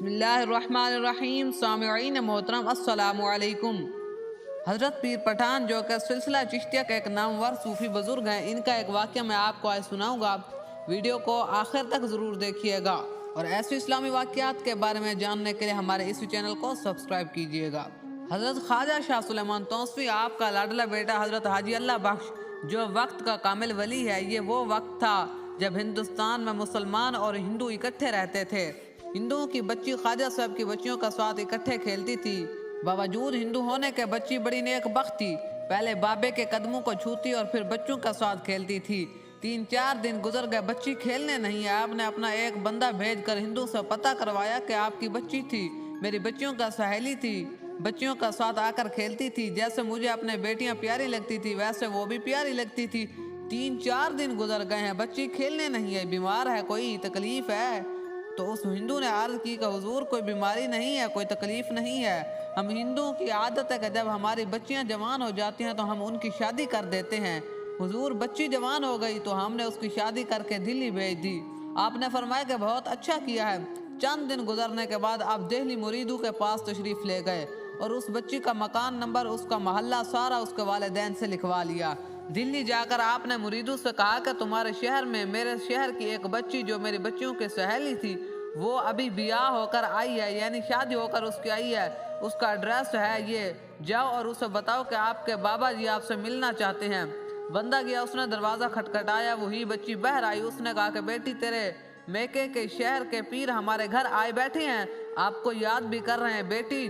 बिस्मिल्लाहिर्रहमानिर्रहीम। सामिईन मोहतरम अस्सलामु अलैकुम। हज़रत पीर पठान जो कि सिलसिला चिश्तिया के एक नामवर सूफ़ी बुज़ुर्ग हैं, इनका एक वाक़या मैं आपको आज सुनाऊंगा। वीडियो को आखिर तक ज़रूर देखिएगा और ऐसे इस्लामी वाक़यात के बारे में जानने के लिए हमारे इस चैनल को सब्सक्राइब कीजिएगा। हज़रत ख्वाजा शाह सुलेमान तौसवी आपका लाडला बेटा हज़रत हाजी अल्लाह बख्श जो वक्त का कामिल वली है, ये वो वक्त था जब हिंदुस्तान में मुसलमान और हिंदू इकट्ठे रहते थे। हिंदुओं की बच्ची ख्वाजा साहब की बच्चियों का साथ इकट्ठे खेलती थी। बावजूद हिंदू होने के बच्ची बड़ी नेक बख्त थी। पहले बाबे के कदमों को छूती और फिर बच्चों का साथ खेलती थी। 3-4 दिन गुजर गए, बच्ची खेलने नहीं है। आपने अपना एक बंदा भेजकर हिंदू से पता करवाया कि आपकी बच्ची थी, मेरी बच्चियों का सहेली थी, बच्चियों का साथ आकर खेलती थी। जैसे मुझे अपने बेटियां प्यारी लगती थी वैसे वो भी प्यारी लगती थी। 3-4 दिन गुजर गए हैं, बच्ची खेलने नहीं है, बीमार है, कोई तकलीफ है? तो उस हिंदू ने अर्ज की कि हुजूर कोई बीमारी नहीं है, कोई तकलीफ नहीं है। हम हिंदुओं की आदत है कि जब हमारी बच्चियां जवान हो जाती हैं तो हम उनकी शादी कर देते हैं। हुजूर बच्ची जवान हो गई तो हमने उसकी शादी करके दिल्ली भेज दी। आपने फरमाया कि बहुत अच्छा किया है। चंद दिन गुजरने के बाद आप दिल्ली मुरीदों के पास तशरीफ ले गए और उस बच्ची का मकान नंबर, उसका मोहल्ला सारा उसके वालिदैन से लिखवा लिया। दिल्ली जाकर आपने मुरीदों से कहा कि तुम्हारे शहर में मेरे शहर की एक बच्ची जो मेरी बच्चियों की सहेली थी वो अभी ब्याह होकर आई है, यानी शादी होकर उसकी आई है, उसका एड्रेस है ये, जाओ और उसे बताओ कि आपके बाबा जी आपसे मिलना चाहते हैं। बंदा गया, उसने दरवाज़ा खटखटाया, वही बच्ची बाहर आई। उसने कहा कि बेटी तेरे मेके के शहर के पीर हमारे घर आए बैठे हैं, आपको याद भी कर रहे हैं, बेटी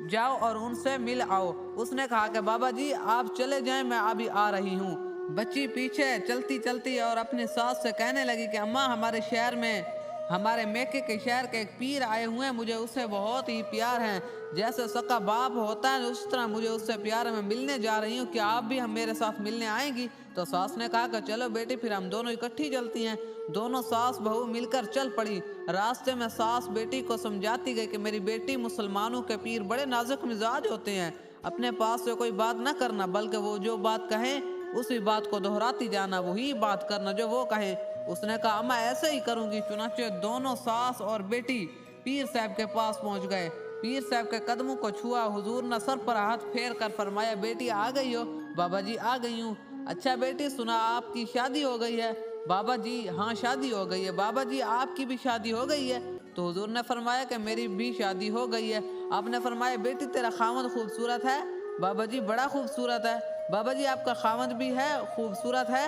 जाओ और उनसे मिल आओ। उसने कहा कि बाबा जी आप चले जाएं, मैं अभी आ रही हूँ। बच्ची पीछे चलती चलती और अपनी सास से कहने लगी कि अम्मा हमारे शहर में, हमारे मेके के शहर के एक पीर आए हुए हैं, मुझे उससे बहुत ही प्यार है, जैसे सका बाप होता है उस तरह मुझे उससे प्यार है, मैं मिलने जा रही हूँ, क्या आप भी हम मेरे साथ मिलने आएंगी? तो सास ने कहा कि चलो बेटी फिर हम दोनों इकट्ठी चलती हैं। दोनों सास बहू मिलकर चल पड़ी। रास्ते में सास बेटी को समझाती गई कि मेरी बेटी मुसलमानों के पीर बड़े नाजुक मिजाज होते हैं, अपने पास से कोई बात न करना, बल्कि वो जो बात कहें उसी बात को दोहराती जाना, वही बात करना जो वो कहे। उसने कहा मैं ऐसे ही करूंगी। चुनाचे दोनों सास और बेटी पीर साहब के पास पहुंच गए। पीर साहब के कदमों को छुआ। हुजूर ने सर पर हाथ फेर कर फरमाया बेटी आ गई हो? बाबा जी आ गई हूँ। अच्छा बेटी सुना आपकी शादी हो गई है? बाबा जी हाँ शादी हो गई है। बाबा जी आपकी भी शादी हो गई है? तो हुजूर ने फरमाया कि मेरी भी शादी हो गई है। आपने फरमाया बेटी तेरा खामद खूबसूरत है? बाबा जी बड़ा खूबसूरत है। बाबा जी आपका खामद भी है खूबसूरत है?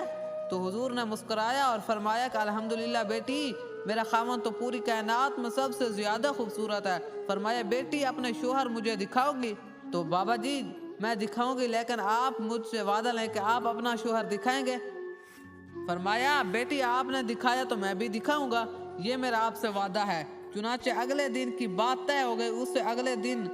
तो हुजूर ने मुस्कुराया और फरमाया कि अल्हम्दुलिल्लाह बेटी मेरा खामन तो पूरी कायनात में सबसे ज्यादा खूबसूरत है। फरमाया बेटी अपने शोहर मुझे दिखाओगी? तो बाबा जी मैं दिखाऊंगी, लेकिन आप मुझसे वादा लें कि आप अपना शोहर दिखाएंगे। फरमाया बेटी आपने दिखाया तो मैं भी दिखाऊंगा, ये मेरा आपसे वादा है। चुनाचे अगले दिन की बात तय हो गई। उससे अगले दिन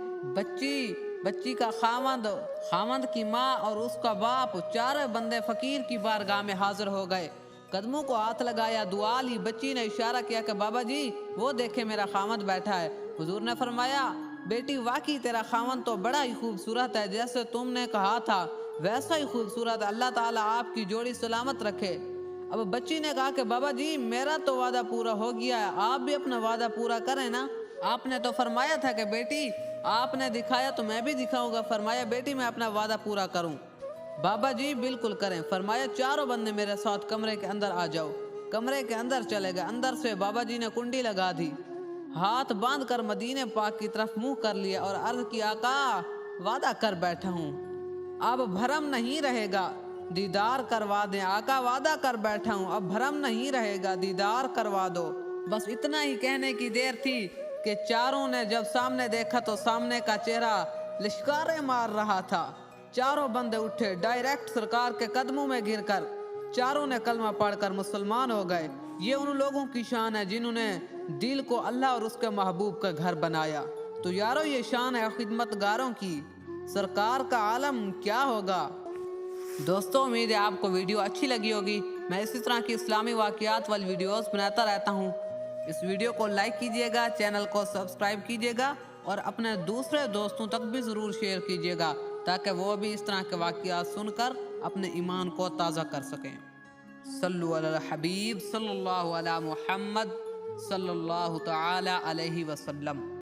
बच्ची का खामंद की माँ और उसका बाप चारों बंदे फकीर की बारगाह में हाजिर हो गए। कदमों को हाथ लगाया, दुआ ली। बच्ची ने इशारा किया कि बाबा जी वो देखे मेरा खामंद बैठा है। हुजूर ने फरमाया बेटी वाकई तेरा खामंद तो बड़ा ही खूबसूरत है, जैसे तुमने कहा था वैसा ही खूबसूरत। अल्लाह ताला आपकी जोड़ी सलामत रखे। अब बच्ची ने कहा कि बाबा जी मेरा तो वादा पूरा हो गया है, आप भी अपना वादा पूरा करें ना। आपने तो फरमाया था कि बेटी आपने दिखाया तो मैं भी दिखाऊंगा। फरमाया बेटी मैं अपना वादा पूरा करूं? बाबा जी बिल्कुल करें। फरमाया चारों बंदे मेरे साथ कमरे के अंदर आ जाओ। कमरे के अंदर चले गए। अंदर से बाबा जी ने कुंडी लगा दी, हाथ बांध कर मदीने पाक की तरफ मुंह कर लिया और अर्ज किया आका वादा कर बैठा हूँ, अब भरम नहीं रहेगा, दीदार करवा दें। आका वादा कर बैठा हूँ, अब भरम नहीं रहेगा, दीदार करवा दो। बस इतना ही कहने की देर थी कि चारों ने जब सामने देखा तो सामने का चेहरा लिश्कारे मार रहा था। चारों बंदे उठे, डायरेक्ट सरकार के कदमों में गिरकर चारों ने कलमा पढ़कर मुसलमान हो गए। ये उन लोगों की शान है जिन्होंने दिल को अल्लाह और उसके महबूब का घर बनाया। तो यारो ये शान है खिदमतगारों की, सरकार का आलम क्या होगा। दोस्तों उम्मीद है आपको वीडियो अच्छी लगी होगी। मैं इसी तरह की इस्लामी वाक़यात वाली वीडियोस बनाता रहता हूँ। इस वीडियो को लाइक कीजिएगा, चैनल को सब्सक्राइब कीजिएगा और अपने दूसरे दोस्तों तक भी ज़रूर शेयर कीजिएगा ताकि वो भी इस तरह के वाक़यात सुनकर अपने ईमान को ताज़ा कर सकें। सल्लु अला हबीब सल्लल्लाहु अला मुहम्मद। صلی اللہ تعالی علیہ وسلم۔